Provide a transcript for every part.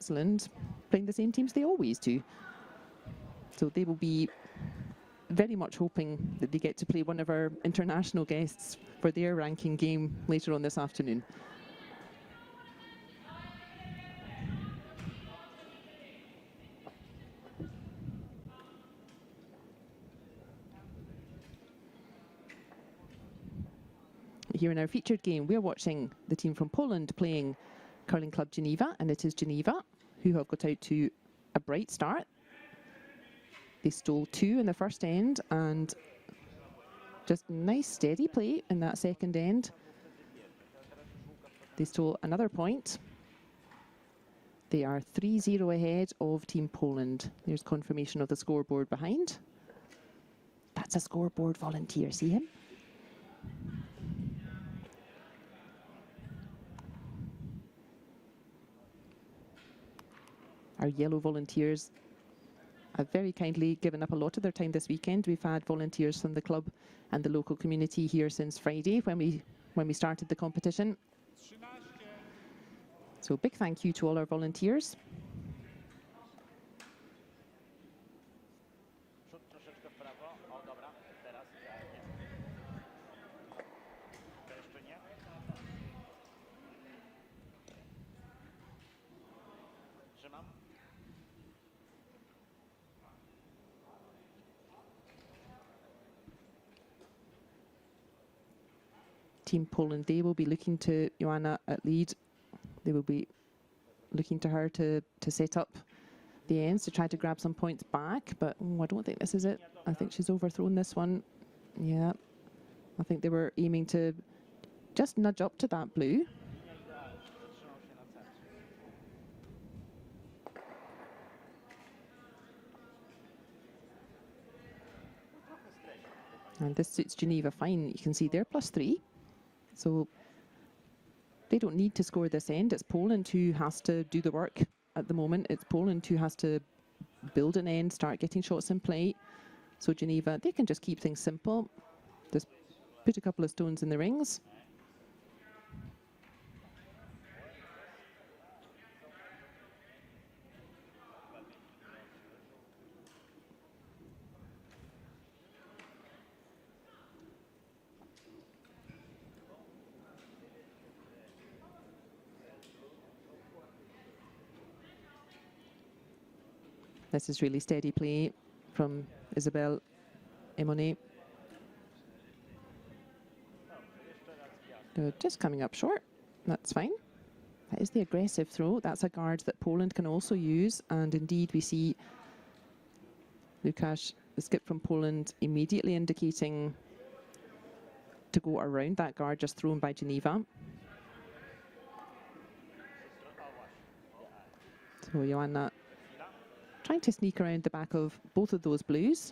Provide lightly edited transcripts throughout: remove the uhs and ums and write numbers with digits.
Switzerland playing the same teams they always do. So they will be very much hoping that they get to play one of our international guests for their ranking game later on this afternoon. Here in our featured game, we're watching the team from Poland playing Curling Club Geneva, and it is Geneva who have got out to a bright start. They stole 2 in the first end, and just nice steady play in that second end. They stole another point. They are 3-0 ahead of Team Poland. There's confirmation of the scoreboard behind. That's a scoreboard volunteer, see him? Our yellow volunteers have very kindly given up a lot of their time this weekend. We've had volunteers from the club and the local community here since Friday when we started the competition. So big thank you to all our volunteers. Team Poland, they will be looking to Joanna at lead. They will be looking to her to set up the ends to try to grab some points back, but I don't think this is it. I think she's overthrown this one. Yeah, I think they were aiming to just nudge up to that blue. And this suits Geneva fine. You can see they're +3. So they don't need to score this end. It's Poland who has to do the work at the moment. It's Poland who has to build an end, start getting shots in play. So Geneva, they can just keep things simple. Just put a couple of stones in the rings. This is really steady play from Isabelle Emonet. They're just coming up short. That's fine. That is the aggressive throw. That's a guard that Poland can also use. And indeed, we see Lukasz, the skip from Poland, immediately indicating to go around that guard just thrown by Geneva. So Joanna trying to sneak around the back of both of those blues.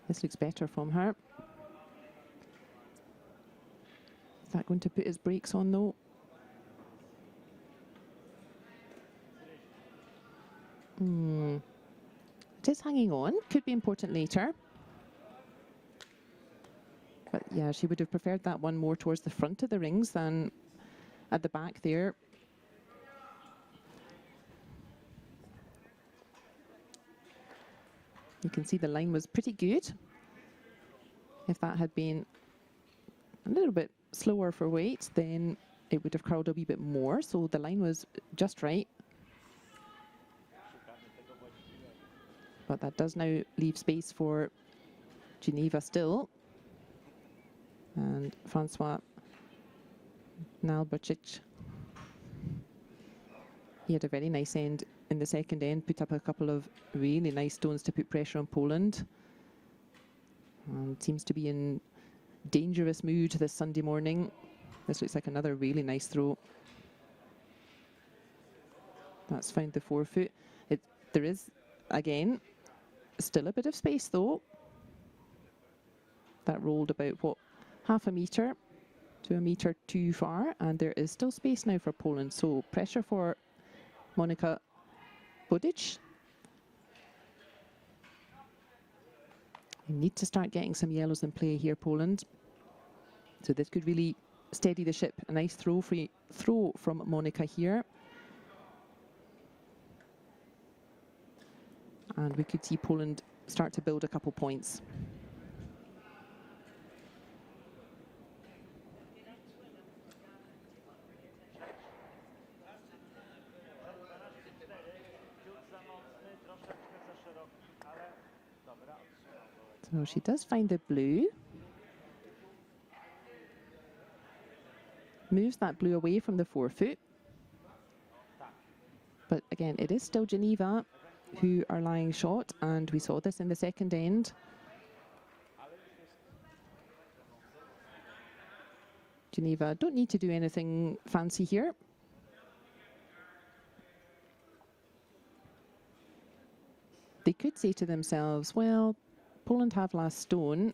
This looks better from her. Is that going to put his brakes on though? It is hanging on, could be important later. But yeah, she would have preferred that one more towards the front of the rings than at the back there. You can see the line was pretty good. If that had been a little bit slower for weight, then it would have curled a wee bit more. So the line was just right. But that does now leave space for Geneva still. And Francois Nalbercic. He had a very nice end in the second end, put up a couple of really nice stones to put pressure on Poland. And seems to be in dangerous mood this Sunday morning. This looks like another really nice throw. That's found the forefoot. There is, again, still a bit of space though. That rolled about, what, half a metre. to a metre too far, and there is still space now for Poland. So pressure for Monika Budic. You need to start getting some yellows in play here, Poland. So this could really steady the ship. A nice throw from Monika here. And we could see Poland start to build a couple points. So she does find the blue. Moves that blue away from the forefoot. But again, it is still Geneva who are lying short, and we saw this in the second end. Geneva don't need to do anything fancy here. They could say to themselves, well, Poland have last stone.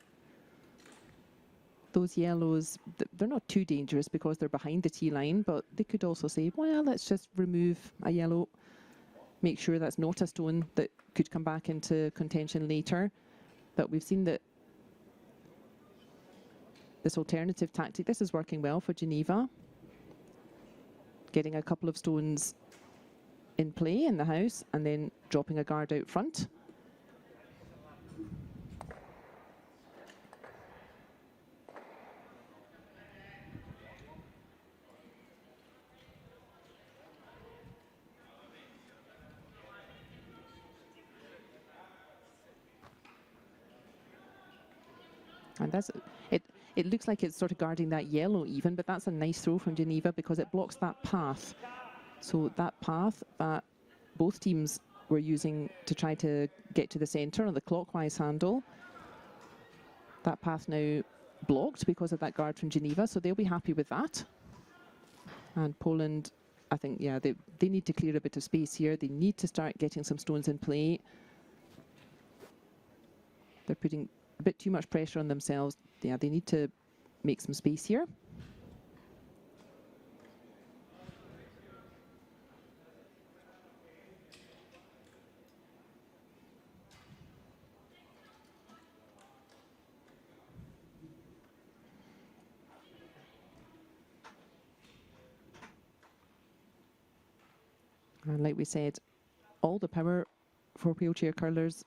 Those yellows, they're not too dangerous because they're behind the tee line, but they could also say, well, let's just remove a yellow, make sure that's not a stone that could come back into contention later. But we've seen that this alternative tactic, this is working well for Geneva. Getting a couple of stones in play in the house and then dropping a guard out front. And that's it. It looks like it's sort of guarding that yellow even, but that's a nice throw from Geneva because it blocks that path. So that path that both teams were using to try to get to the centre on the clockwise handle, that path now blocked because of that guard from Geneva, so they'll be happy with that. And Poland, I think, yeah, they need to clear a bit of space here. They need to start getting some stones in play. They're putting a bit too much pressure on themselves. Yeah, they need to make some space here. And like we said, all the power for wheelchair curlers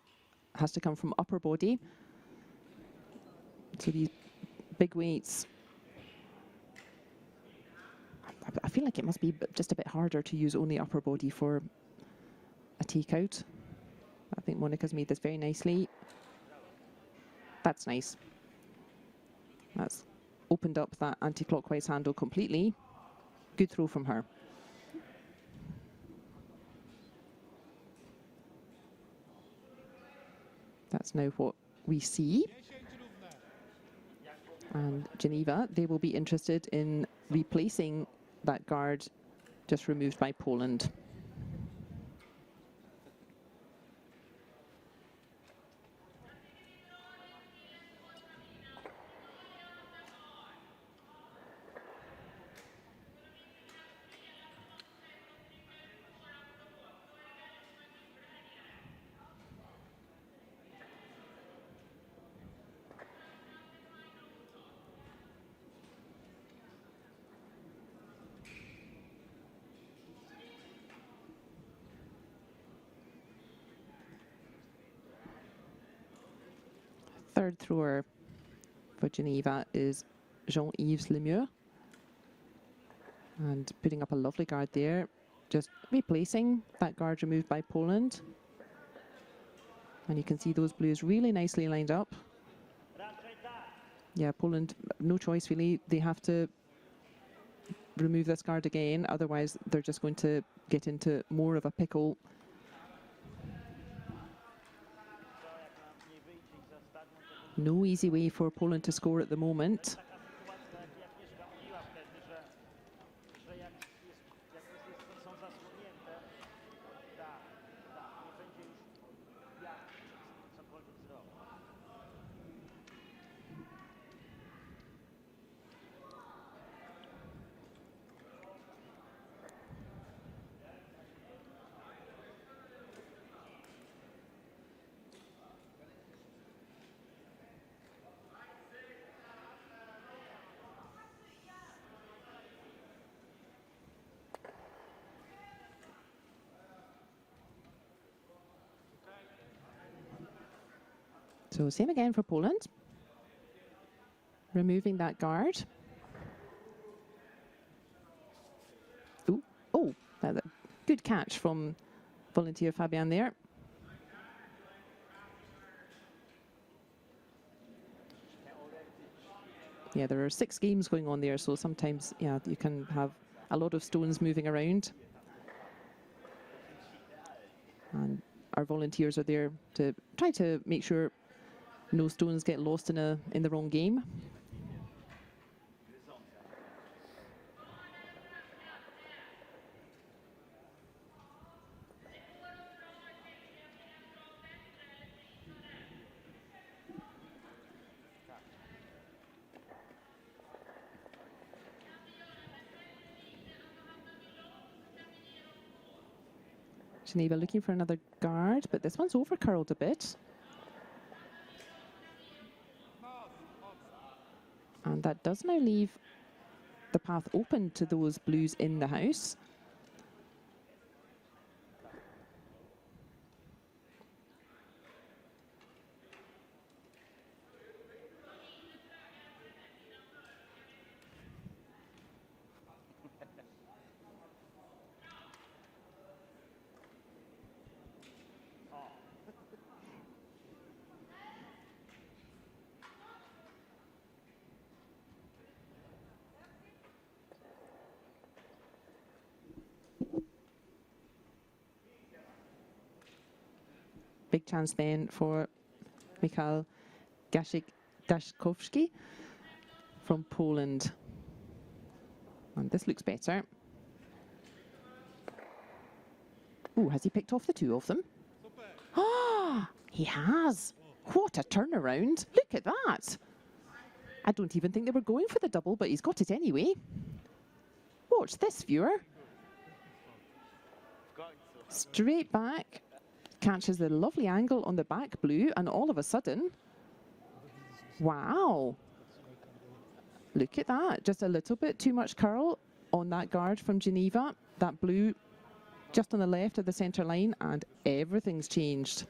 has to come from upper body. So these big weights, I feel like it must be just a bit harder to use only upper body for a takeout. I think Monika's made this very nicely. That's nice. That's opened up that anti-clockwise handle completely. Good throw from her. That's now what we see. And Geneva, they will be interested in replacing that guard just removed by Poland. Third thrower for Geneva is Jean-Yves Lemieux. And putting up a lovely guard there, just replacing that guard removed by Poland. And you can see those blues really nicely lined up. Yeah, Poland, no choice really. They have to remove this guard again, otherwise they're just going to get into more of a pickle. No easy way for Poland to score at the moment. So same again for Poland. Removing that guard. Ooh, oh, that good catch from volunteer Fabian there. Yeah, there are 6 games going on there, so sometimes, yeah, you can have a lot of stones moving around. And our volunteers are there to try to make sure no stones get lost in the wrong game. Geneva looking for another guard, but this one's over curled a bit. And that does now leave the path open to those blues in the house. Big chance then for Michał Daszkowski from Poland. And this looks better. Oh, has he picked off the 2 of them? Ah, he has. What a turnaround. Look at that. I don't even think they were going for the double, but he's got it anyway. Watch this, viewer. Straight back. Catches the lovely angle on the back blue, and all of a sudden, wow. Look at that. Just a little bit too much curl on that guard from Geneva. That blue just on the left of the centre line, and everything's changed.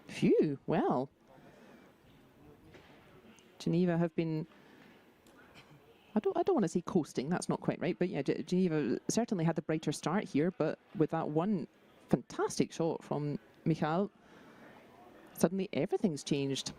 Phew, well. Geneva have been, I don't want to say coasting, that's not quite right, but yeah, Geneva certainly had the brighter start here, but with that one fantastic shot from Michał, suddenly everything's changed.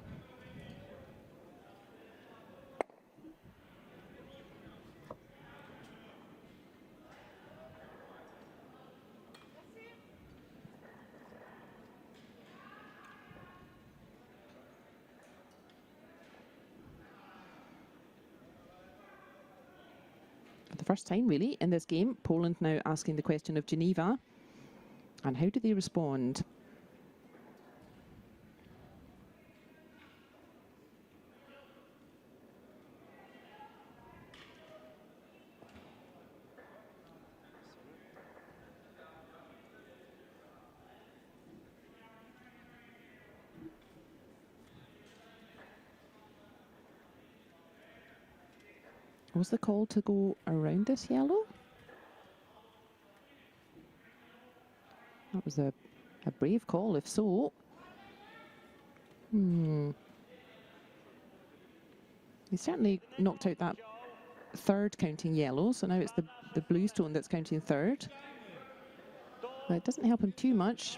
First time really in this game. Poland now asking the question of Geneva, and how do they respond? Was the call to go around this yellow? That was a brave call, if so. He certainly knocked out that 3rd counting yellow, so now it's the blue stone that's counting 3rd. But it doesn't help him too much.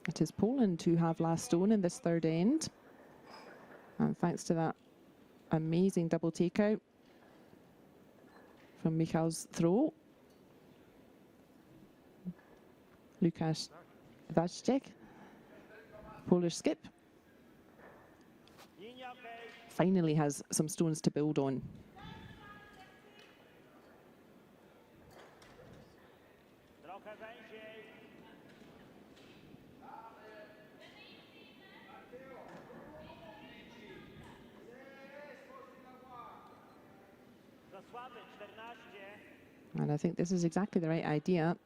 It is Poland who have last stone in this 3rd end. And thanks to that amazing double takeout from Michał's throw. Łukasz Waszczyk, Polish skip, finally has some stones to build on. And I think this is exactly the right idea.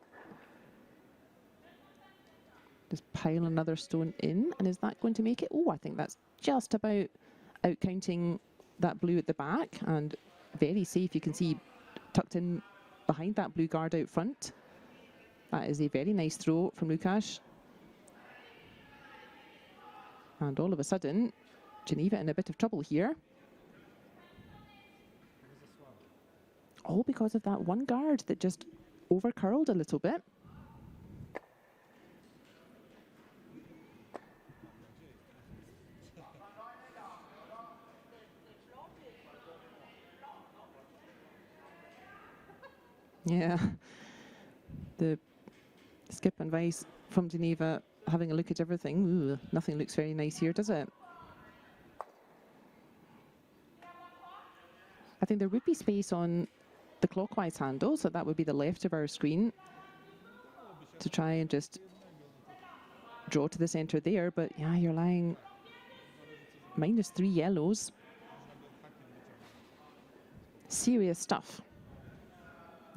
pile another stone in, and is that going to make it? Oh, I think that's just about out counting that blue at the back, and very safe. You can see tucked in behind that blue guard out front. That is a very nice throw from Lukasz. And all of a sudden, Geneva in a bit of trouble here. All because of that one guard that just over curled a little bit. Yeah, the skip and vice from Geneva having a look at everything. Ooh, nothing looks very nice here, does it? I think there would be space on the clockwise handle, so that would be the left of our screen, to try and just draw to the center there. But yeah, you're lying -3 yellows. Serious stuff.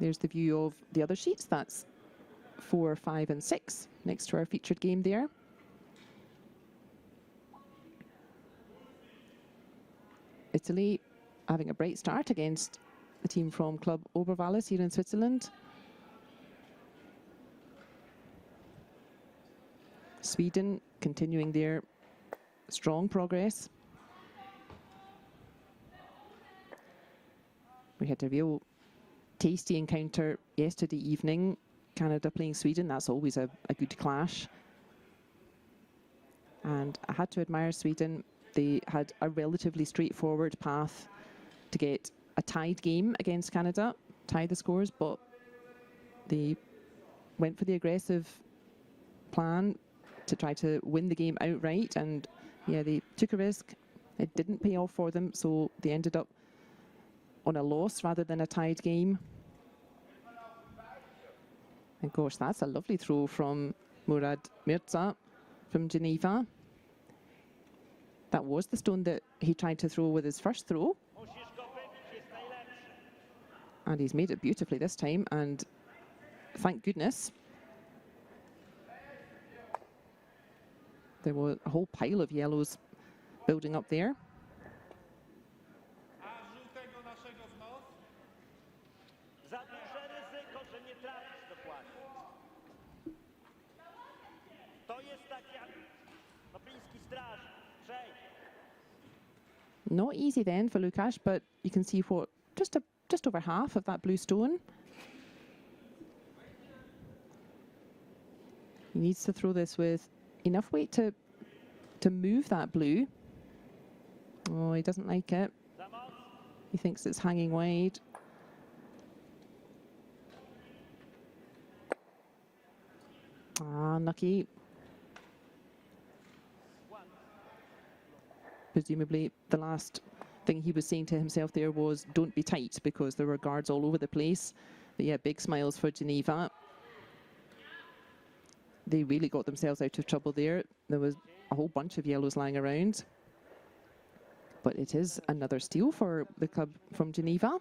There's the view of the other sheets. That's 4, 5, and 6 next to our featured game there. Italy having a bright start against the team from Club Oberwallis here in Switzerland. Sweden continuing their strong progress. We had a real tasty encounter yesterday evening. Canada playing Sweden, that's always a good clash. And I had to admire Sweden. They had a relatively straightforward path to get a tied game against Canada, tie the scores, but they went for the aggressive plan to try to win the game outright. And yeah, they took a risk. It didn't pay off for them, so they ended up on a loss rather than a tied game. And gosh, that's a lovely throw from Murad Mirza from Geneva. That was the stone that he tried to throw with his first throw. And he's made it beautifully this time, and thank goodness. There was a whole pile of yellows building up there. Not easy then for Lukasz, but you can see what just over half of that blue stone. He needs to throw this with enough weight to move that blue. Oh, he doesn't like it. He thinks it's hanging wide. Ah, unlucky. Presumably the last thing he was saying to himself there was, don't be tight, because there were guards all over the place. But yeah, big smiles for Geneva. They really got themselves out of trouble there. There was a whole bunch of yellows lying around. But it is another steal for the club from Geneva.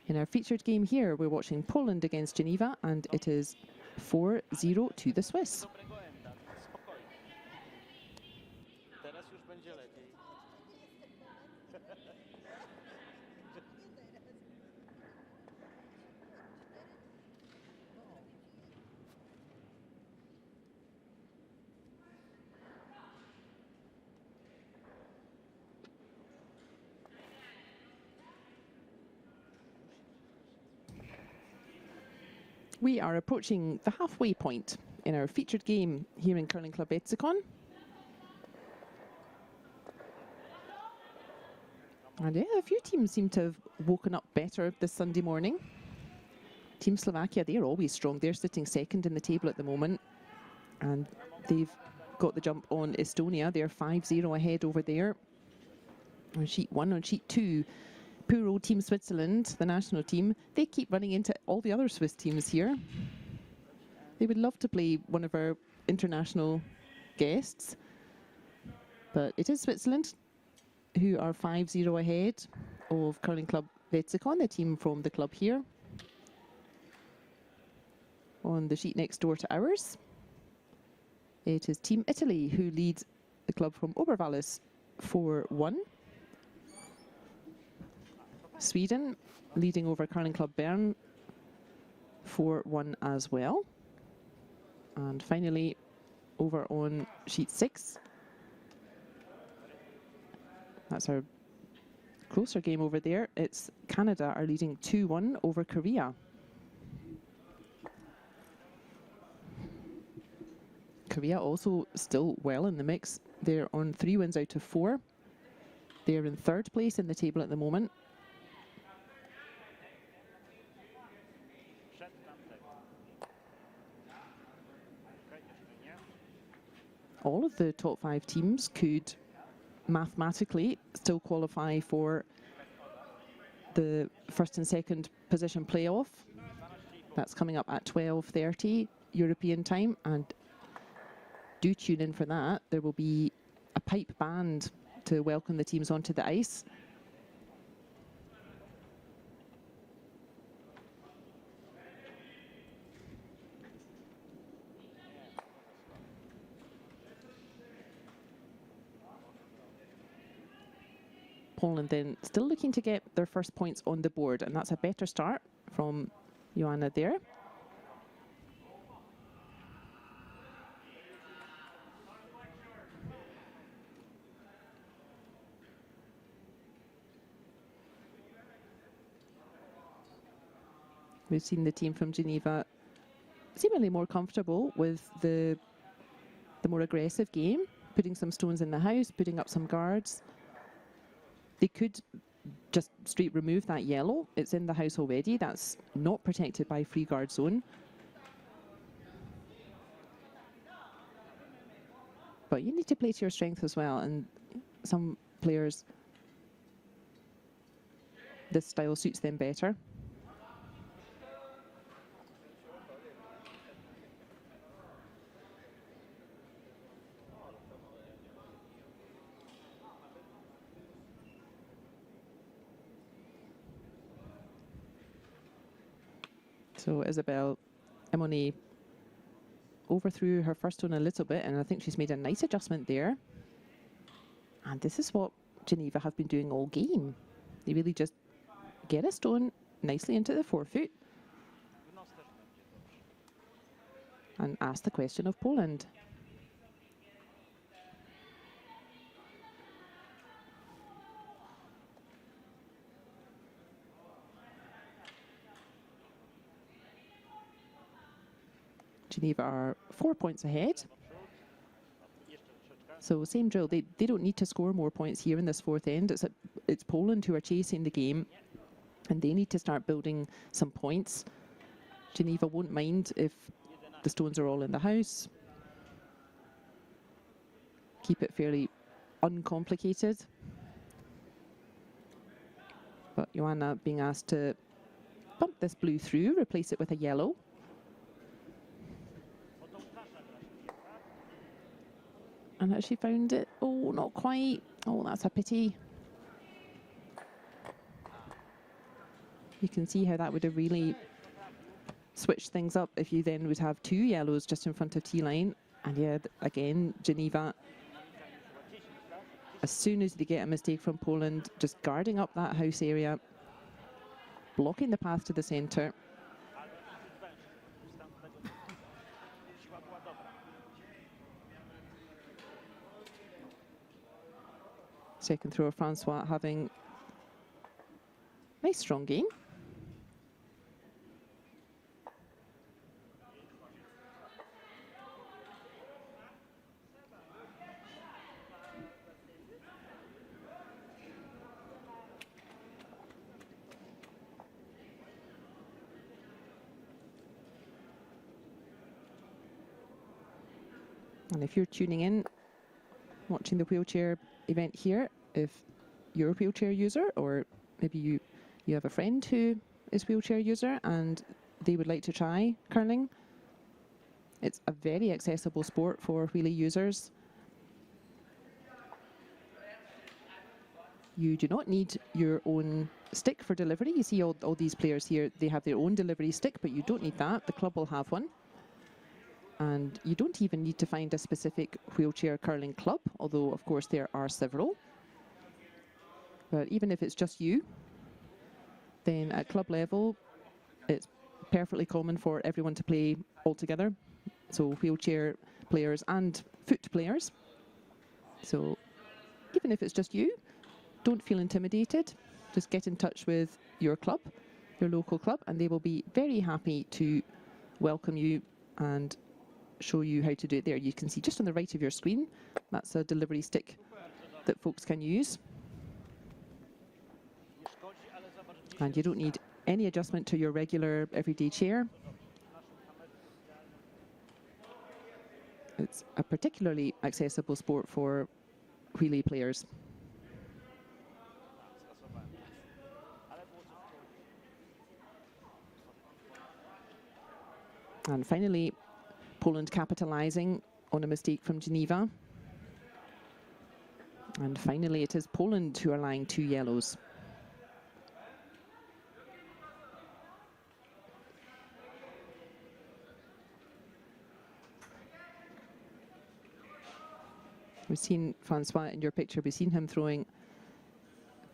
In our featured game here, we're watching Poland against Geneva, and it is 4-0 to the Swiss. We are approaching the halfway point in our featured game here in Curling Club Wetzikon. And yeah, a few teams seem to have woken up better this Sunday morning. Team Slovakia, they're always strong. They're sitting second in the table at the moment. And they've got the jump on Estonia. They're 5-0 ahead over there. On sheet 1, on sheet 2. Poor old Team Switzerland, the national team, they keep running into all the other Swiss teams here. They would love to play one of our international guests, but it is Switzerland who are 5-0 ahead of Curling Club Wetzikon, the team from the club here, on the sheet next door to ours. It is Team Italy who lead the club from Obervallis 4-1. Sweden leading over Curling Club Bern 4-1 as well. And finally, over on sheet 6, that's our closer game over there. It's Canada are leading 2-1 over Korea. Korea also still well in the mix. They're on 3 wins out of 4. They're in 3rd place in the table at the moment. All of the top 5 teams could mathematically still qualify for the 1st and 2nd position playoff. That's coming up at 12:30 European time, and do tune in for that. There will be a pipe band to welcome the teams onto the ice. Poland then still looking to get their first points on the board, and that's a better start from Joanna there. We've seen the team from Geneva seemingly more comfortable with the more aggressive game, putting some stones in the house, putting up some guards. They could just straight remove that yellow. It's in the house already. That's not protected by free guard zone. But you need to play to your strength as well. And some players, this style suits them better. So Isabel Emoni overthrew her first stone a little bit, and I think she's made a nice adjustment there. And this is what Geneva have been doing all game. They really just get a stone nicely into the forefoot and ask the question of Poland. Geneva are 4 points ahead. So same drill, they don't need to score more points here in this 4th end. It's Poland who are chasing the game, and they need to start building some points. Geneva won't mind if the stones are all in the house. Keep it fairly uncomplicated. But Joanna being asked to bump this blue through, replace it with a yellow. And has she found it? Oh, not quite. Oh, that's a pity. You can see how that would have really switched things up if you then would have 2 yellows just in front of T-line. And yeah, again, Geneva, as soon as they get a mistake from Poland, just guarding up that house area, blocking the path to the centre. Second thrower, Francois, having a nice strong game. And if you're tuning in, watching the wheelchair event here, if you're a wheelchair user, or maybe you have a friend who is wheelchair user and they would like to try curling, it's a very accessible sport for wheelie users. You do not need your own stick for delivery. You see all these players here, they have their own delivery stick, but you don't need that. The club will have one. And you don't even need to find a specific wheelchair curling club, although of course there are several. But even if it's just you, then at club level, it's perfectly common for everyone to play all together. So wheelchair players and foot players. So even if it's just you, don't feel intimidated. Just get in touch with your club, your local club, and they will be very happy to welcome you and show you how to do it there. You can see just on the right of your screen, that's a delivery stick that folks can use. And you don't need any adjustment to your regular everyday chair. It's a particularly accessible sport for wheelie players. And finally, Poland capitalising on a mistake from Geneva. And finally, it is Poland who are lying 2 yellows. We've seen Francois in your picture, we've seen him throwing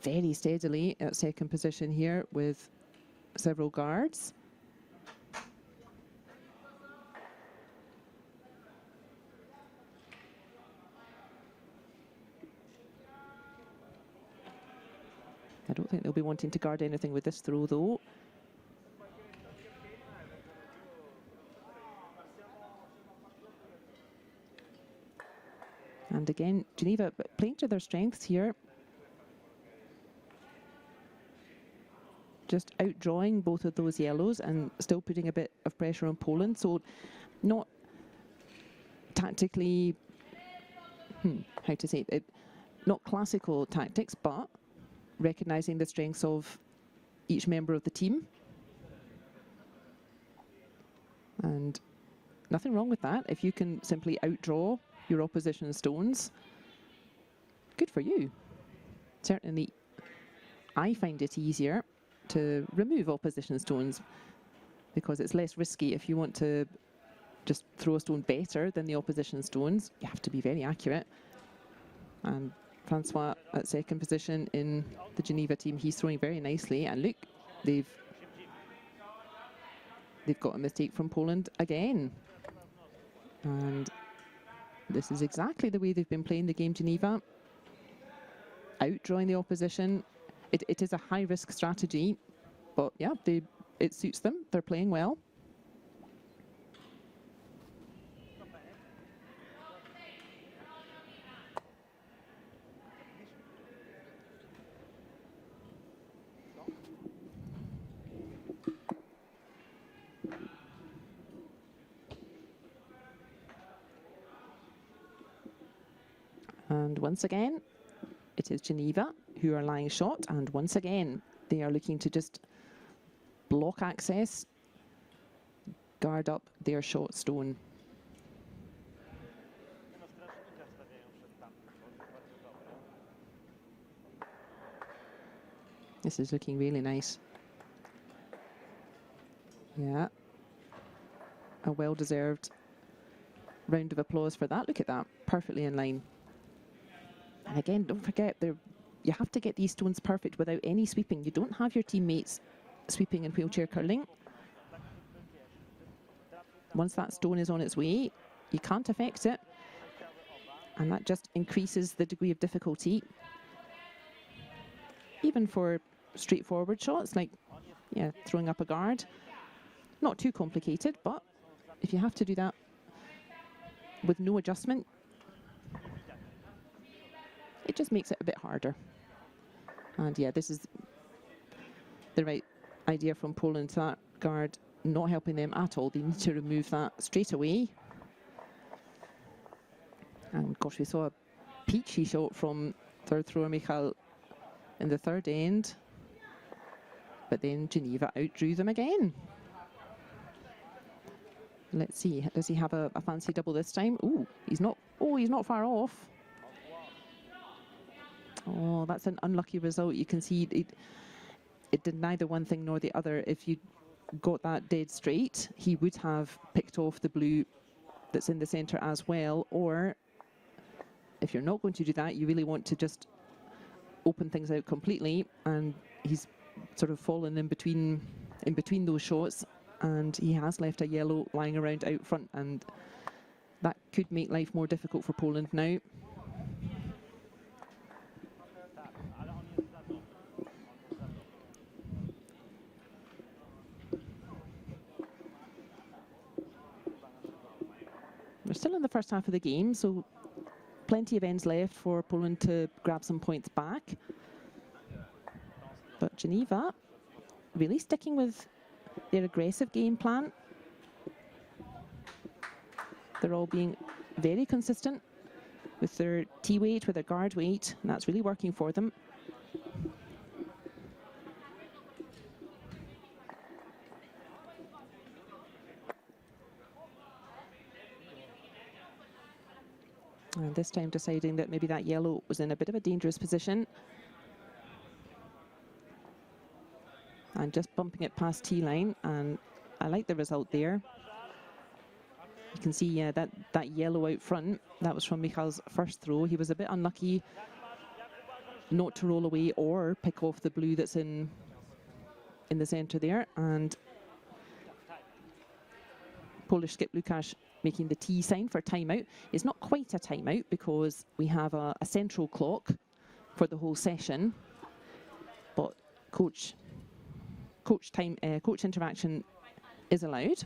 very steadily at second position here with several guards. I don't think they'll be wanting to guard anything with this throw though. And again, Geneva playing to their strengths here. Just outdrawing both of those yellows and still putting a bit of pressure on Poland. So not tactically, how to say it, not classical tactics, but recognising the strengths of each member of the team. And nothing wrong with that. If you can simply outdraw your opposition's stones, good for you. Certainly, I find it easier to remove opposition stones because it's less risky. If you want to just throw a stone better than the opposition stones, you have to be very accurate. And Francois at second position in the Geneva team, he's throwing very nicely. And look, they've got a mistake from Poland again. And this is exactly the way they've been playing the game, Geneva. Outdrawing the opposition. It is a high-risk strategy, but yeah, it suits them. They're playing well. And once again, it is Geneva who are lying short, and once again, they are looking to just block access, guard up their short stone. This is looking really nice. Yeah, a well-deserved round of applause for that. Look at that, perfectly in line. And again, don't forget, you have to get these stones perfect without any sweeping. You don't have your teammates sweeping in wheelchair curling. Once that stone is on its way, you can't affect it. And that just increases the degree of difficulty. Even for straightforward shots, like throwing up a guard. Not too complicated, but if you have to do that with no adjustment, it just makes it a bit harder. And yeah, this is the right idea from Poland. That guard not helping them at all. They need to remove that straight away. And gosh, we saw a peachy shot from third thrower Michal in the third end. But then Geneva outdrew them again. Let's see, does he have a fancy double this time? Ooh, he's not far off. Oh, that's an unlucky result. You can see it did neither one thing nor the other. If you got that dead straight, he would have picked off the blue that's in the centre as well, or if you're not going to do that, you really want to just open things out completely, and he's sort of fallen in between those shots, and he has left a yellow lying around out front, and that could make life more difficult for Poland now. We're still in the first half of the game, so plenty of ends left for Poland to grab some points back. But Geneva really sticking with their aggressive game plan. They're all being very consistent with their tee weight, with their guard weight, and that's really working for them. And this time deciding that maybe that yellow was in a bit of a dangerous position. And just bumping it past tee line, and I like the result there. You can see that yellow out front, that was from Michal's first throw. He was a bit unlucky not to roll away or pick off the blue that's in the centre there. And Polish skip Łukasz making the T sign for timeout. It's not quite a timeout because we have a central clock for the whole session, but coach interaction is allowed.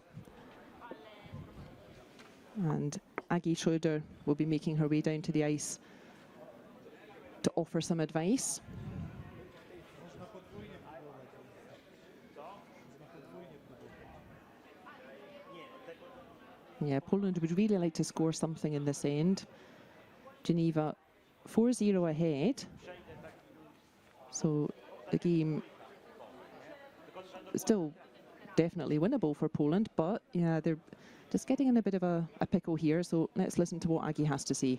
And Aggie Schroeder will be making her way down to the ice to offer some advice. Yeah, Poland would really like to score something in this end. Geneva 4-0 ahead. So the game is still definitely winnable for Poland, but yeah, they're just getting in a bit of a pickle here. So let's listen to what Aggie has to say.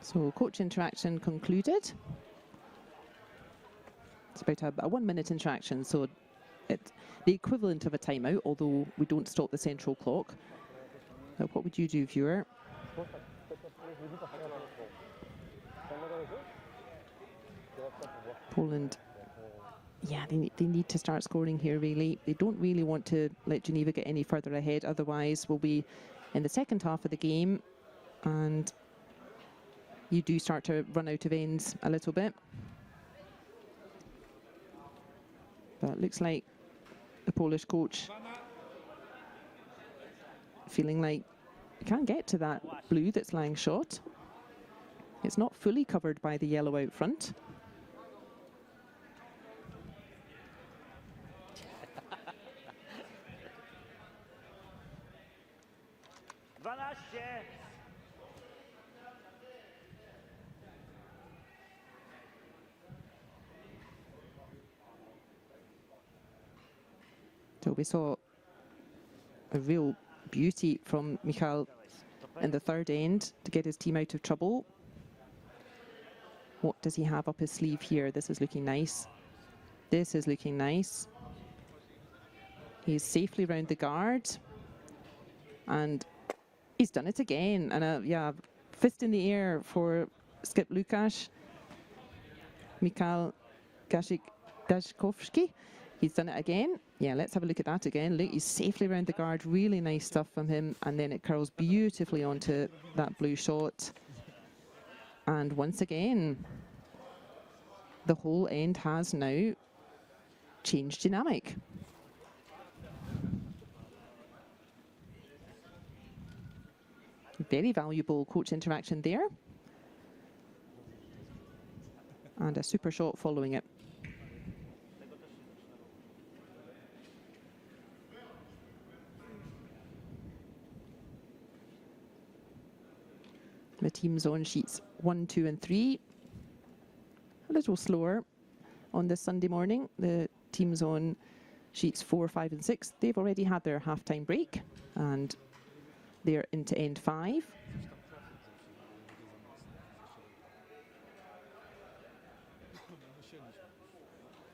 So coach interaction concluded. It's about a 1 minute interaction, so it's the equivalent of a timeout, although we don't stop the central clock. Now, what would you do, viewer? Poland, yeah, they need to start scoring here, really. They don't really want to let Geneva get any further ahead, otherwise we'll be in the second half of the game, and you do start to run out of ends a little bit. But it looks like the Polish coach feeling like you can't get to that blue that's lying short. It's not fully covered by the yellow out front. So we saw a real beauty from Michal in the third end to get his team out of trouble. What does he have up his sleeve here? This is looking nice. This is looking nice. He's safely round the guard. And he's done it again. And yeah, fist in the air for skip Łukasz. Michal Gaszkowski. He's done it again. Yeah, let's have a look at that again. Look, he's safely around the guard. Really nice stuff from him. And then it curls beautifully onto that blue shot. And once again, the whole end has now changed dynamic. Very valuable coach interaction there. And a super shot following it. The teams on sheets 1, 2 and 3. A little slower on this Sunday morning. The teams on sheets 4, 5 and 6, they've already had their half-time break and they're into end 5.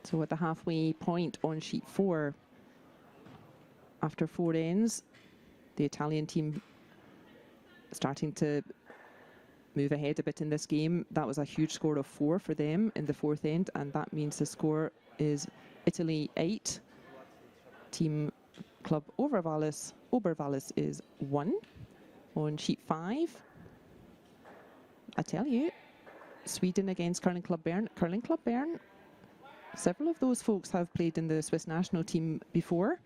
So at the halfway point on sheet 4, after 4 ends, the Italian team starting to move ahead a bit in this game. That was a huge score of 4 for them in the 4th end, and that means the score is Italy 8, Team Club Obervallis is 1. On sheet 5, I tell you, Sweden against Curling Club Bern. Curling Club Bern, several of those folks have played in the Swiss national team before,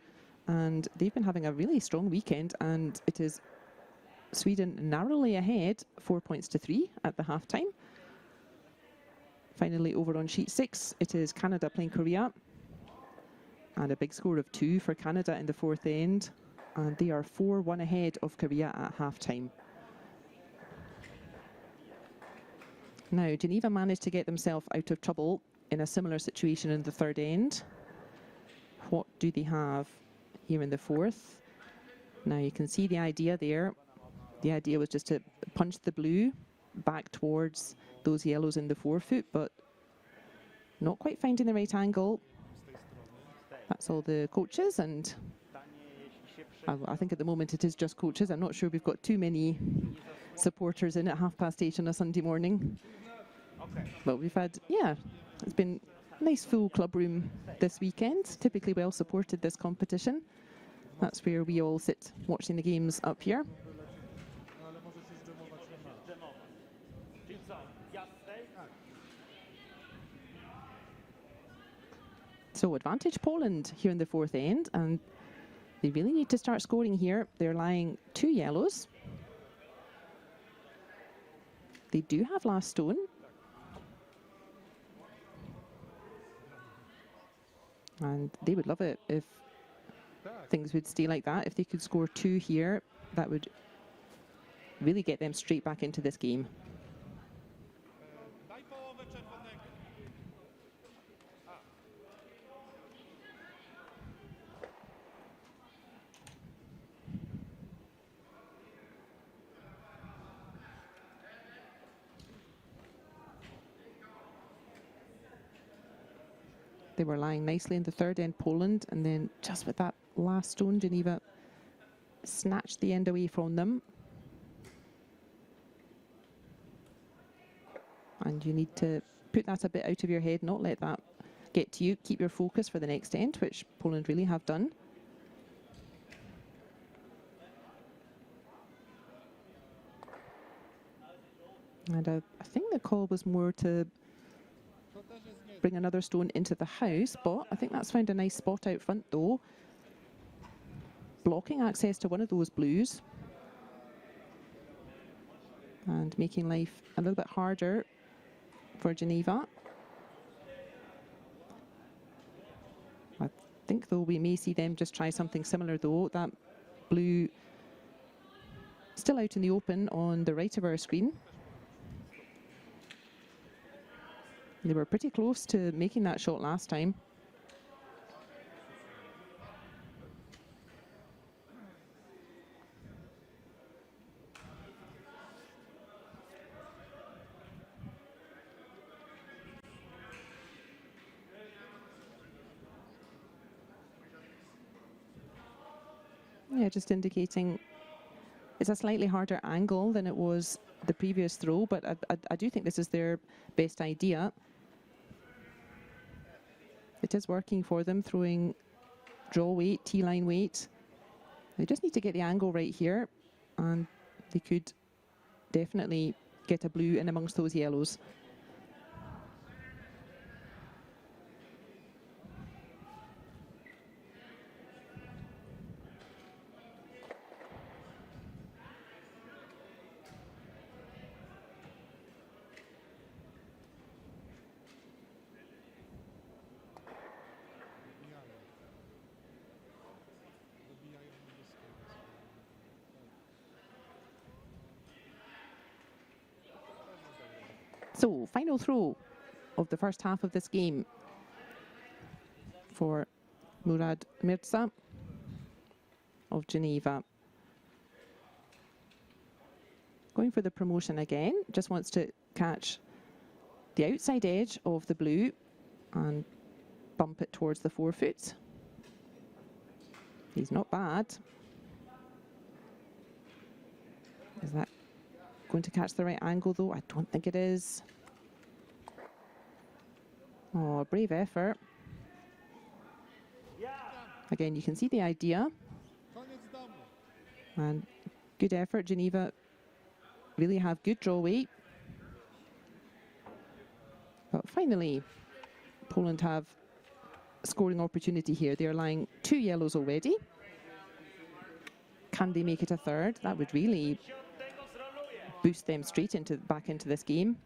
and they've been having a really strong weekend, and it is Sweden narrowly ahead, 4 points to 3 at the halftime. Finally, over on sheet 6, it is Canada playing Korea, and a big score of 2 for Canada in the 4th end, and they are 4-1 ahead of Korea at halftime. Now, Geneva managed to get themselves out of trouble in a similar situation in the 3rd end. What do they have here in the 4th? Now, you can see the idea there. The idea was just to punch the blue back towards those yellows in the forefoot, but not quite finding the right angle. That's all the coaches, and I think at the moment it is just coaches. I'm not sure we've got too many supporters in at 8:30 on a Sunday morning. But we've had, yeah, it's been a nice full club room this weekend. Typically well supported, this competition. That's where we all sit watching the games up here. So advantage Poland here in the 4th end, and they really need to start scoring here. They're lying 2 yellows. They do have last stone. And they would love it if things would stay like that. If they could score 2 here, that would really get them straight back into this game. They were lying nicely in the 3rd end, Poland, and then just with that last stone, Geneva snatched the end away from them. And you need to put that a bit out of your head, not let that get to you. Keep your focus for the next end, which Poland really have done. And I think the call was more to bring another stone into the house, but I think that's found a nice spot out front though. Blocking access to one of those blues and making life a little bit harder for Geneva. I think though we may see them just try something similar though. That blue still out in the open on the right of our screen. They were pretty close to making that shot last time. Yeah, just indicating it's a slightly harder angle than it was the previous throw, but I do think this is their best idea. It is working for them, throwing draw weight, T-line weight. They just need to get the angle right here, and they could definitely get a blue in amongst those yellows. So, final throw of the first half of this game for Murad Mirza of Geneva. Going for the promotion again, just wants to catch the outside edge of the blue and bump it towards the forefoot. He's not bad. Is that going to catch the right angle though? I don't think it is. Oh, brave effort. Again, you can see the idea. And good effort. Geneva really have good draw weight. But finally, Poland have a scoring opportunity here. They're lying 2 yellows already. Can they make it a third? That would really boost them straight back into this game.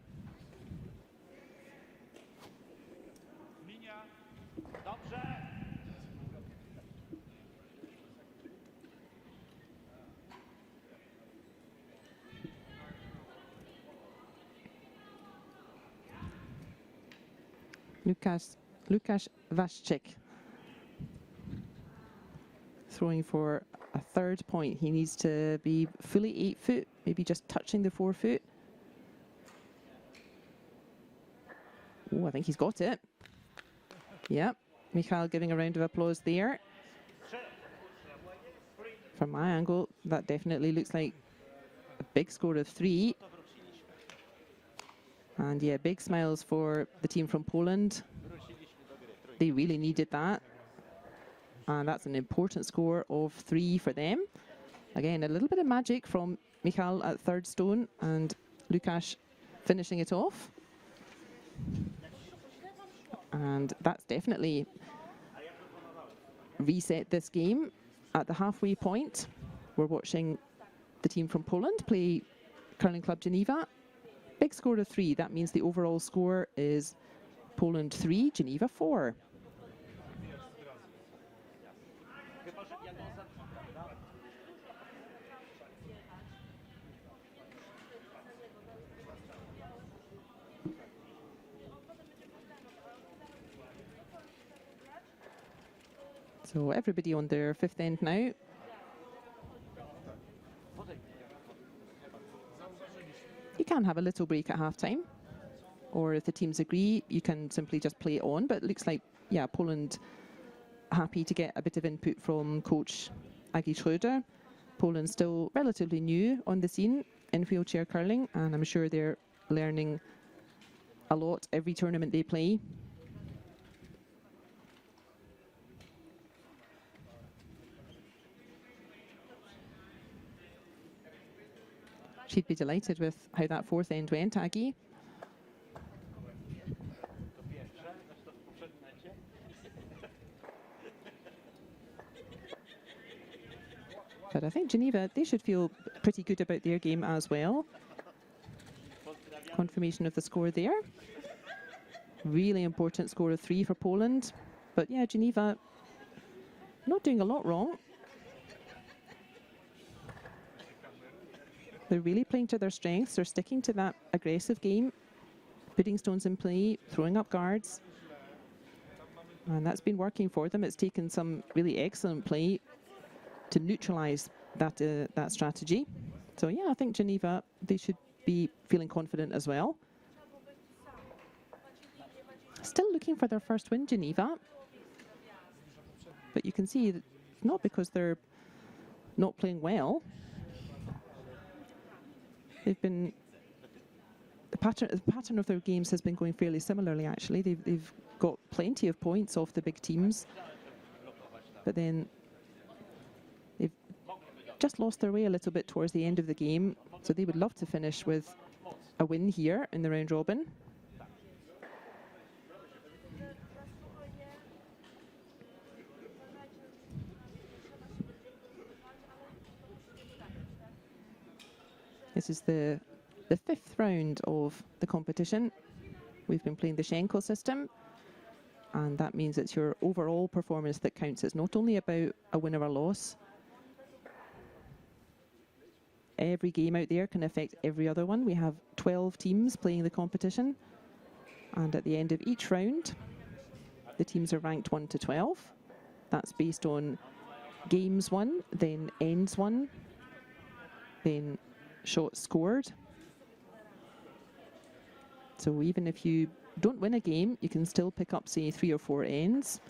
Lukasz Waszczyk throwing for a third point. He needs to be fully 8 foot, maybe just touching the forefoot. Oh, I think he's got it. Yep, Michal giving a round of applause there. From my angle, that definitely looks like a big score of 3. And yeah, big smiles for the team from Poland. They really needed that. And that's an important score of 3 for them. Again, a little bit of magic from Michal at third stone and Lukasz finishing it off. And that's definitely reset this game. At the halfway point, we're watching the team from Poland play Curling Club Geneva. Big score of 3. That means the overall score is Poland 3, Geneva 4. So everybody on their 5th end now. You can have a little break at halftime, or if the teams agree, you can simply just play it on. But it looks like, yeah, Poland happy to get a bit of input from coach Agi Schröder. Poland still relatively new on the scene in wheelchair curling, and I'm sure they're learning a lot every tournament they play. She'd be delighted with how that 4th end went, Aggie. But I think Geneva, they should feel pretty good about their game as well. Confirmation of the score there. Really important score of 3 for Poland. But yeah, Geneva not doing a lot wrong. They're really playing to their strengths. They're sticking to that aggressive game, putting stones in play, throwing up guards. And that's been working for them. It's taken some really excellent play to neutralize that strategy. So yeah, I think Geneva, they should be feeling confident as well. Still looking for their first win, Geneva. But you can see that not because they're not playing well. They've been, the pattern of their games has been going fairly similarly, actually. They've got plenty of points off the big teams, but then they've just lost their way a little bit towards the end of the game. So they would love to finish with a win here in the round robin. This is the fifth round of the competition. We've been playing the Schenkel system, and that means it's your overall performance that counts. It's not only about a win or a loss. Every game out there can affect every other one. We have 12 teams playing the competition, and at the end of each round, the teams are ranked 1 to 12. That's based on games won, then ends won, then shots scored. So even if you don't win a game, you can still pick up, say, 3 or 4 ends,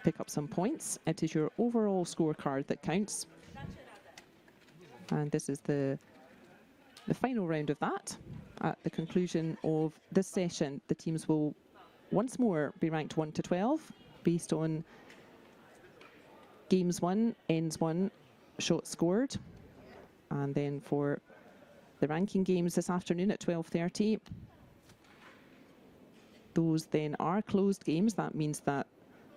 pick up some points. It is your overall scorecard that counts. And this is the final round of that. At the conclusion of this session, the teams will once more be ranked 1 to 12 based on games won, ends won, shots scored. And then for the ranking games this afternoon at 12:30, those then are closed games. That means that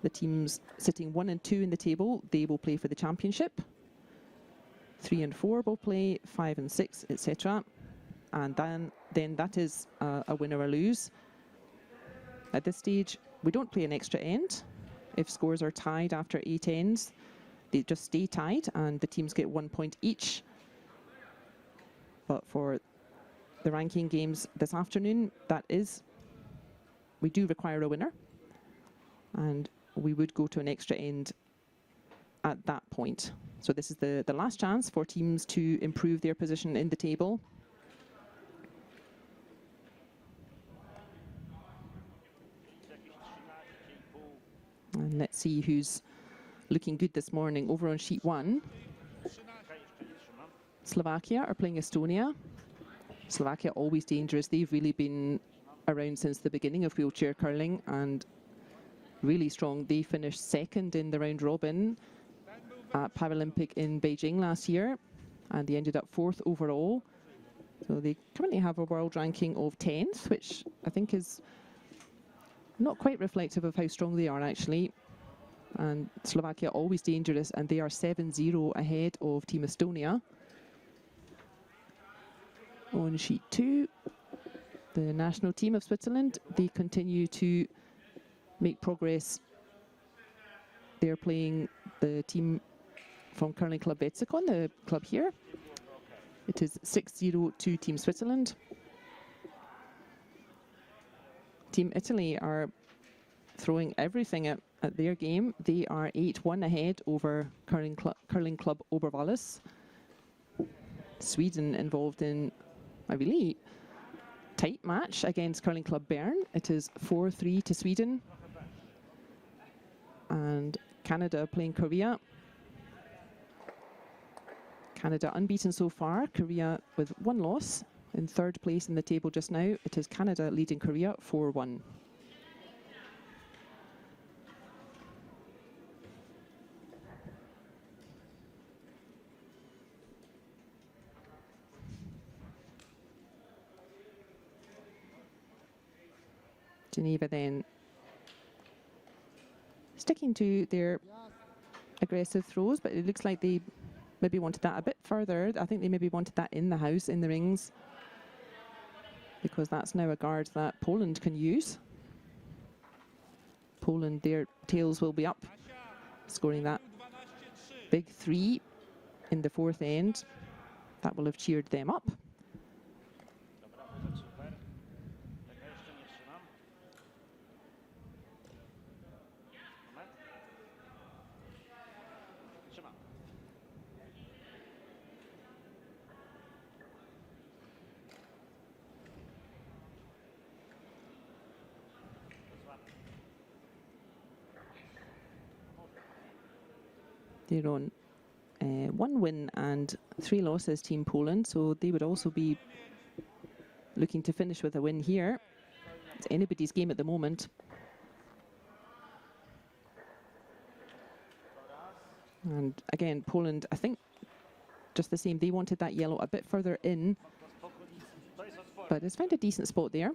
the teams sitting 1 and 2 in the table, they will play for the championship. 3 and 4 will play, 5 and 6, etc. And then that is a win or a lose. At this stage, we don't play an extra end. If scores are tied after 8 ends, they just stay tied and the teams get 1 point each. But for the ranking games this afternoon, we do require a winner. And we would go to an extra end at that point. So this is the last chance for teams to improve their position in the table. And let's see who's looking good this morning. Over on sheet 1, Slovakia are playing Estonia. Slovakia always dangerous. They've really been around since the beginning of wheelchair curling and really strong. They finished second in the round robin at Paralympic in Beijing last year, and they ended up 4th overall. So they currently have a world ranking of 10th, which I think is not quite reflective of how strong they are actually. And Slovakia always dangerous, and they are 7-0 ahead of Team Estonia. On sheet 2, the national team of Switzerland, they continue to make progress. They're playing the team from curling club Wetzikon, the club here. It is 6-0 to Team Switzerland. Team Italy are throwing everything at their game. They are 8-1 ahead over curling club Oberwallis. Sweden involved in a really tight match against curling club Bern. It is 4-3 to Sweden. And Canada playing Korea. Canada unbeaten so far, Korea with 1 loss. In 3rd place in the table just now, it is Canada leading Korea 4-1. Geneva then sticking to their aggressive throws, but it looks like they maybe wanted that a bit further. I think they maybe wanted that in the house, in the rings, because that's now a guard that Poland can use. Poland, their tails will be up, scoring that big 3 in the 4th end. That will have cheered them up. They're on 1 win and 3 losses, Team Poland, so they would also be looking to finish with a win here. It's anybody's game at the moment. And again, Poland, I think just the same, they wanted that yellow a bit further in, But it's found a decent spot there.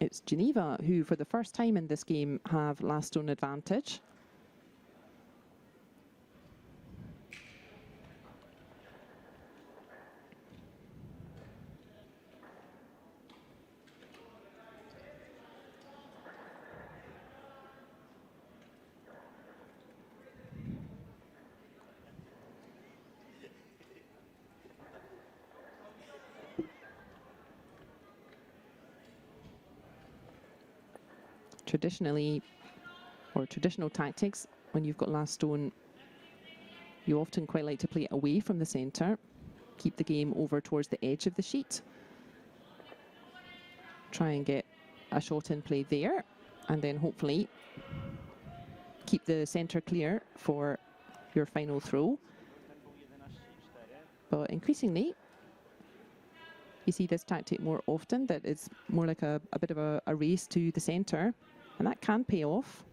It's Geneva who, for the first time in this game, have last stone advantage. Traditional tactics, when you've got last stone, you often quite like to play it away from the centre, keep the game over towards the edge of the sheet, try and get a shot in play there, and then hopefully keep the centre clear for your final throw. But increasingly, you see this tactic more often, that it's more like a bit of a race to the centre, and that can pay off.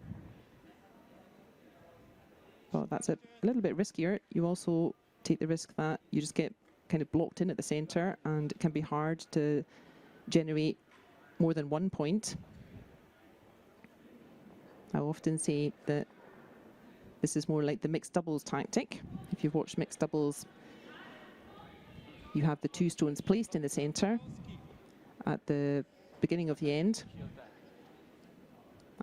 But that's a little bit riskier. You also take the risk that you just get kind of blocked in at the centre, and it can be hard to generate more than 1 point. I often say that this is more like the mixed doubles tactic. If you've watched mixed doubles, you have the 2 stones placed in the centre at the beginning of the end,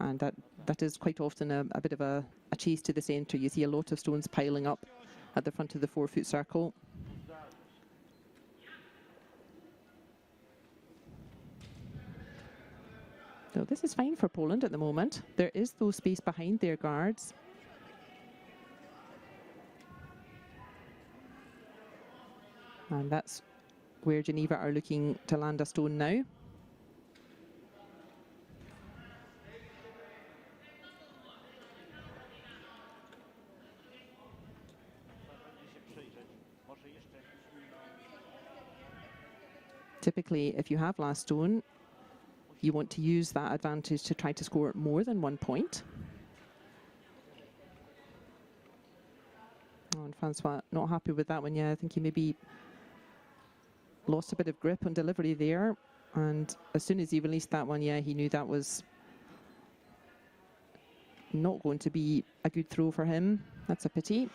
and that is quite often a bit of a chase to the centre. You see a lot of stones piling up at the front of the 4-foot circle. So this is fine for Poland at the moment. There is though space behind their guards. And that's where Geneva are looking to land a stone now. Typically, if you have last stone, you want to use that advantage to try to score more than 1 point. Oh, and Francois not happy with that one. Yeah, I think he maybe lost a bit of grip on delivery there, and as soon as he released that one, yeah, he knew that was not going to be a good throw for him. That's a pity.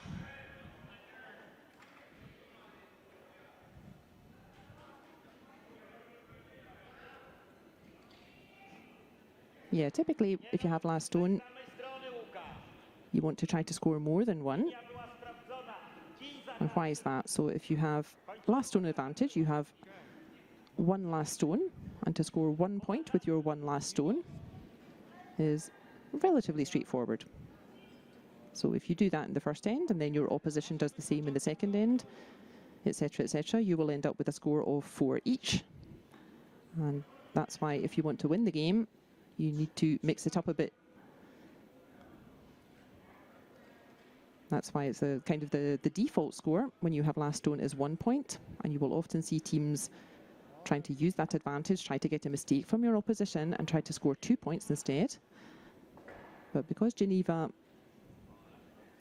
Yeah, typically if you have last stone, you want to try to score more than 1. And why is that? So if you have last stone advantage, you have 1 last stone, and to score 1 point with your 1 last stone is relatively straightforward. So if you do that in the first end, and then your opposition does the same in the second end, etc., you will end up with a score of 4 each. And that's why if you want to win the game, you need to mix it up a bit. That's why it's a kind of the default score when you have last stone is 1 point, and you will often see teams trying to use that advantage, try to get a mistake from your opposition and try to score 2 points instead. But because Geneva,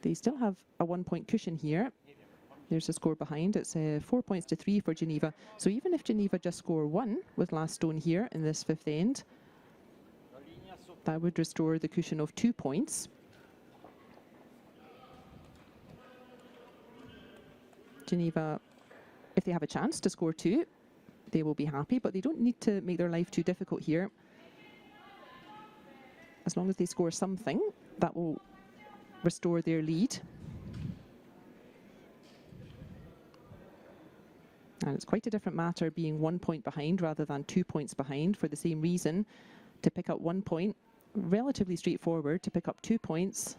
they still have a 1 point cushion here. There's a score behind. It's 4 points to 3 for Geneva. So even if Geneva just score 1 with last stone here in this 5th end, that would restore the cushion of 2 points. Geneva, if they have a chance to score 2, they will be happy, but they don't need to make their life too difficult here. As long as they score something, that will restore their lead. And it's quite a different matter being 1 point behind rather than 2 points behind for the same reason. To pick up 1 point, relatively straightforward. To pick up 2 points,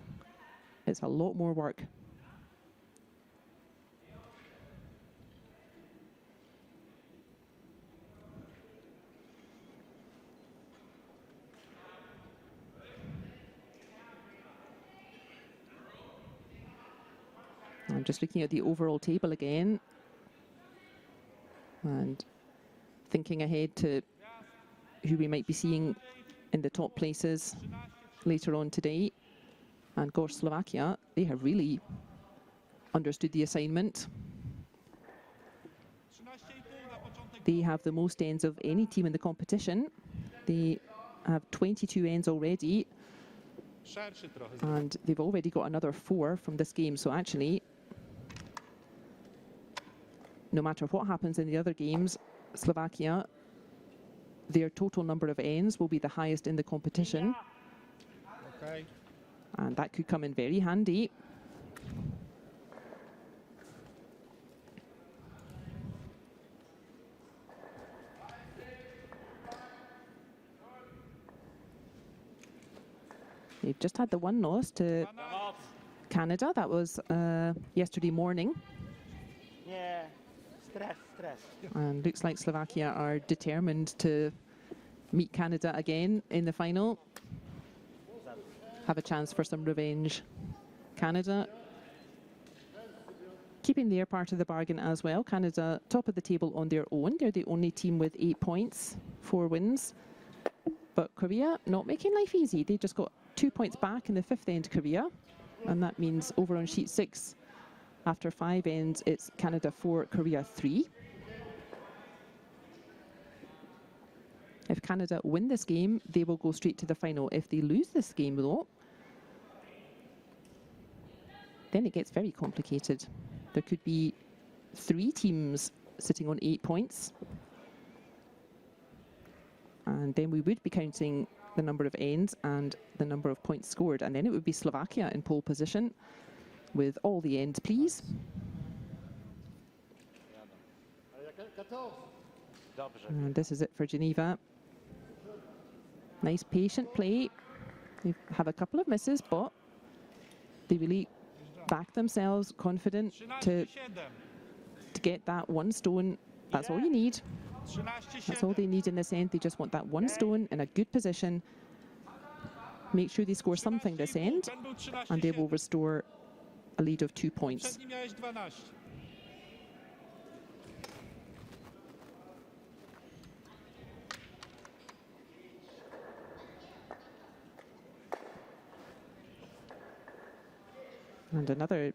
it's a lot more work. I'm just looking at the overall table again and thinking ahead to who we might be seeing in the top places later on today. And gosh, Slovakia, they have really understood the assignment. They have the most ends of any team in the competition. They have 22 ends already, and they've already got another 4 from this game. So actually, no matter what happens in the other games, Slovakia, their total number of ends will be the highest in the competition. Okay. And that could come in very handy. They've just had the 1 loss to Canada. That was yesterday morning. Yeah, stress. And looks like Slovakia are determined to meet Canada again in the final. Have a chance for some revenge. Canada keeping their part of the bargain as well. Canada top of the table on their own. They're the only team with 8 points, 4 wins. But Korea not making life easy. They just got 2 points back in the 5th end, Korea. And that means over on sheet 6, after 5 ends, it's Canada 4, Korea 3. If Canada win this game, they will go straight to the final. If they lose this game, though, then it gets very complicated. There could be 3 teams sitting on 8 points. And then we would be counting the number of ends and the number of points scored. And then it would be Slovakia in pole position with all the ends, please. And this is it for Geneva. Nice patient play. They have a couple of misses, but they really back themselves, confident to get that 1 stone. That's all you need. That's all they need in this end. They just want that 1 stone in a good position. Make sure they score something this end, and they will restore a lead of 2 points. And another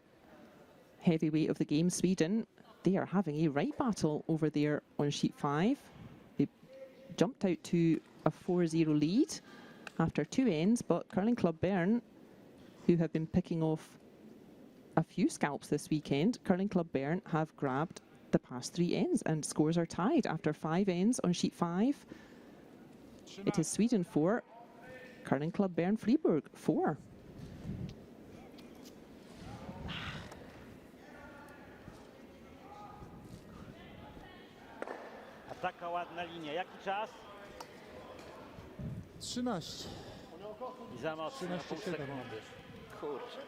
heavyweight of the game, Sweden. They are having a right battle over there on sheet 5. They jumped out to a 4-0 lead after 2 ends, but Curling Club Bern, who have been picking off a few scalps this weekend, Curling Club Bern have grabbed the past 3 ends, and scores are tied after 5 ends on sheet 5. It is Sweden 4, Curling Club Bern Fribourg 4. Taka ładna linia. Jaki czas? 13. I za mocno. 13,7. Kurczę.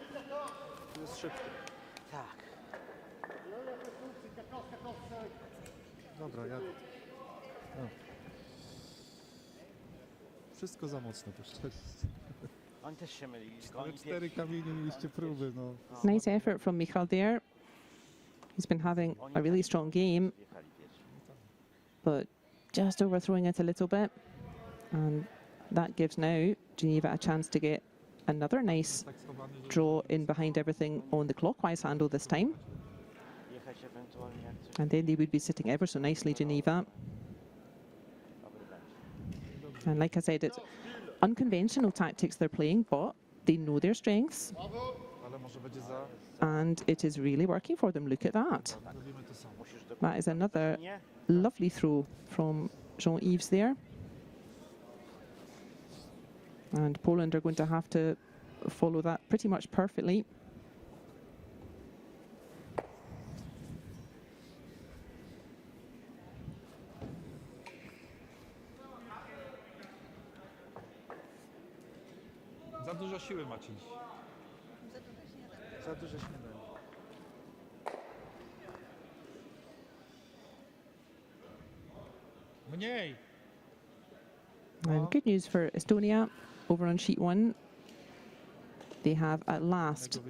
To jest szybko. Tak. Dobra, ja... No. Wszystko za mocno to szczerze. Oni też się myli. Ale 4 kamienie mieliście próby, no. Nice effort from Michal there. He's been having a really strong game, but just overthrowing it a little bit. And that gives now Geneva a chance to get another nice draw in behind everything on the clockwise handle this time. And then they would be sitting ever so nicely, Geneva. And like I said, it's unconventional tactics they're playing, but they know their strengths. And it is really working for them. Look at that. That is another lovely throw from Jean-Yves there. And Poland are going to have to follow that pretty much perfectly. Za dużo siły macie dziś. Za dużo śniadania. Mniej. And good news for Estonia over on sheet 1. They have at last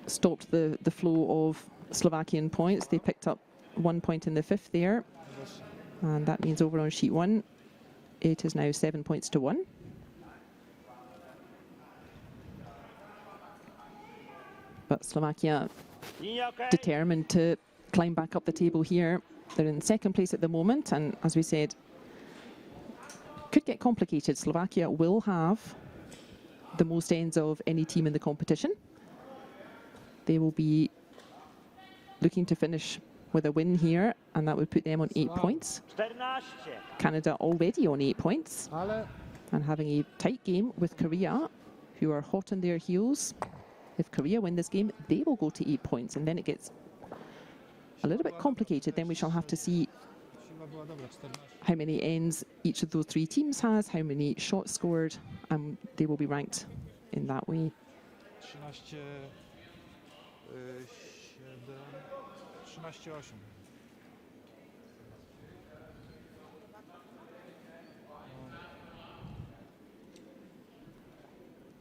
stopped the flow of Slovakian points. They picked up 1 point in the 5th there. And that means over on sheet 1, it is now 7 points to 1. But Slovakia determined to climb back up the table here. they're in second place at the moment, and as we said, could get complicated. Slovakia will have the most ends of any team in the competition. They will be looking to finish with a win here, and that would put them on 8 points. 14. Canada already on 8 points Ale and having a tight game with Korea, who are hot on their heels. If Korea win this game, they will go to 8 points, and then it gets a little bit complicated. Then we shall have to see siła była dobra, 14. how many ends each of those three teams has, how many shots scored, and they will be ranked in that way. 13, 7, 13-8.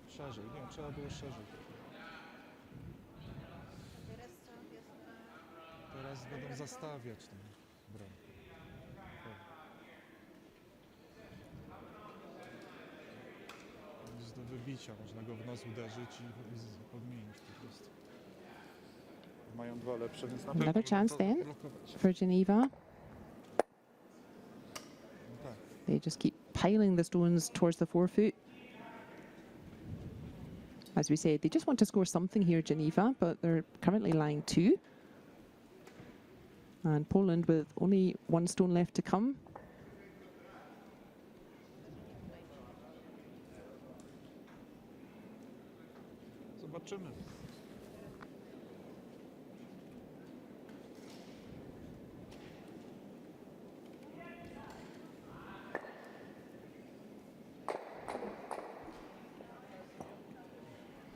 Szerzej, nie, trzeba było szerzej. Teraz będą zastawiać tę broń. Jest do wybicia, można go w nos uderzyć i podmienić po prostu. Mają dwa lepsze, więc na pewno Another można chance to then zablokować. for Geneva. No tak. They just keep piling the stones towards the forefoot. As we said, they just want to score something here, Geneva, but they're currently lying 2. And Poland with only 1 stone left to come. Zobaczymy.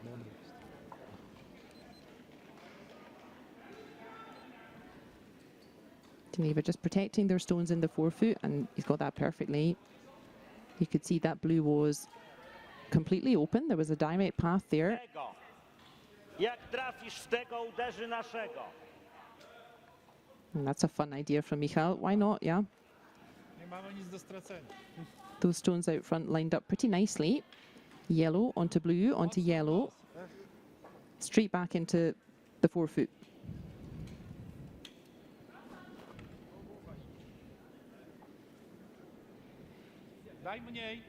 Dobry jest. Geneva just protecting their stones in the forefoot, and he's got that perfectly. You could see that blue was completely open. There was a direct path there. Tego. Jak trafisz w tego, uderzy naszego. And that's a fun idea from Michal. Why not? Yeah. Nie mamy nic do stracenia. Those stones out front lined up pretty nicely. Yellow onto blue, onto yellow. Straight back into the forefoot. Daj mniej.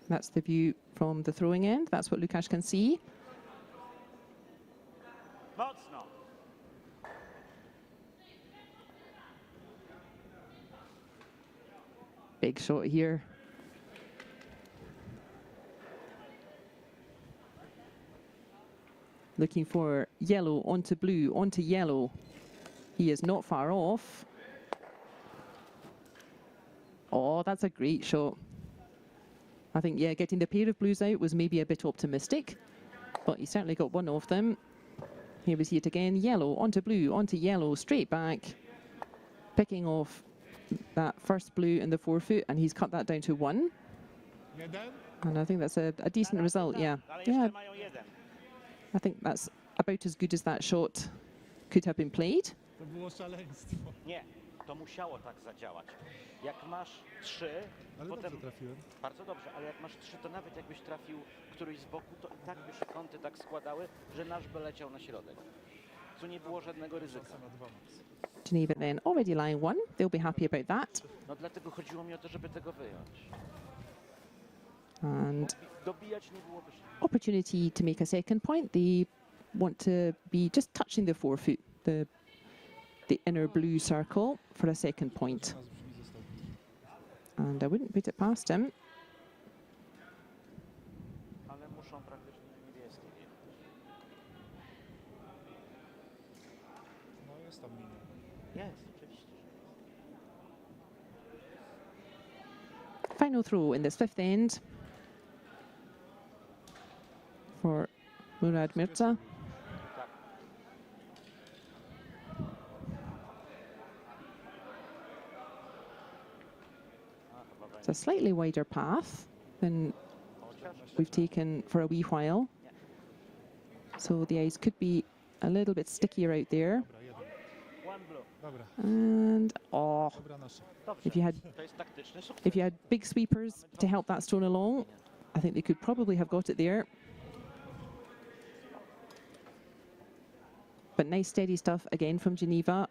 That's the view from the throwing end. That's what Lukasz can see. Mocno. Big shot here. Looking for yellow onto blue, onto yellow. He is not far off. Oh, that's a great shot. I think, yeah, getting the pair of blues out was maybe a bit optimistic, but he certainly got one of them. Here we see it again. Yellow onto blue, onto yellow, straight back. Picking off that first blue in the forefoot, and he's cut that down to 1. Jeden. And I think that's a decent result, yeah. Ale Yeah, jeszcze mają jeden. I think that's about as good as that shot could have been played. To było szaleństwo. Nie, to musiało tak zadziałać. Jak masz 3, Ale potem dobrze trafiłem. bardzo dobrze, ale jak masz 3, to nawet jakbyś trafił któryś z boku, to i tak by się kąty tak składały, że nasz by leciał na środek. Tu nie było żadnego ryzyka. Szansa na 2 max. Geneva then already lying 1. They'll be happy about that. No dlatego chodziło mi o to, żeby tego wyjąć. And Dobijać nie byłoby się. opportunity to make a second point. They want to be just touching the forefoot, the inner blue circle for a second point. Raz już mi został. And I wouldn't put it past him. Ale muszą praktycznie na niebieskie jechać. No jest tam linia. Jest, oczywiście. Final throw in this 5th end for Murad Mirza. Tak. A, chyba It's będzie. a slightly wider path than Chociaż we've taken for a wee while. So the ice could be a little bit stickier out there. Dobra, jeden. one blue. Dobra, And oh, dobra nasza. Dobrze. if you had To jest taktyczny sukces. if you had big sweepers to help that stone along, I think they could probably have got it there. But nice steady stuff again from Geneva.